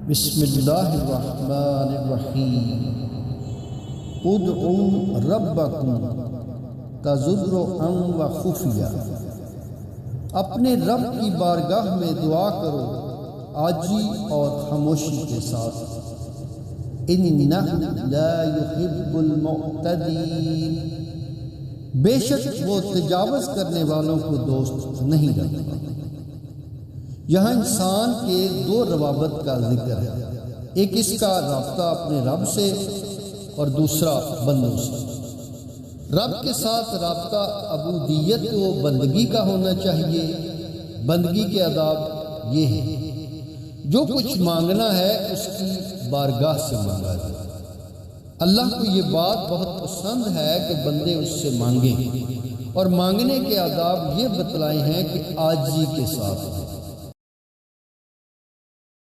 बिस्मिल्लाहिर्रहमानिर्रहीम। उदउ रब्बकुम तज़र्रुअन व खुफिया। अपने रब की बारगाह में दुआ करो आजी और खामोशी के साथ। इन्नहु ला युहिब्बुल मुअतदीन। बेशक वो तजावुज़ करने वालों को दोस्त नहीं रखता। यहाँ इंसान के दो रवाबत का जिक्र है, एक इसका राब्ता अपने रब से और दूसरा बंदों से। रब के साथ राब्ता अबूदियत व बंदगी का होना चाहिए। बंदगी के आदाब ये है, जो कुछ मांगना है उसकी बारगाह से मांगा जाए। अल्लाह को ये बात बहुत पसंद है कि बंदे उससे मांगें, और मांगने के आदाब ये बतलाए हैं कि आजी के साथ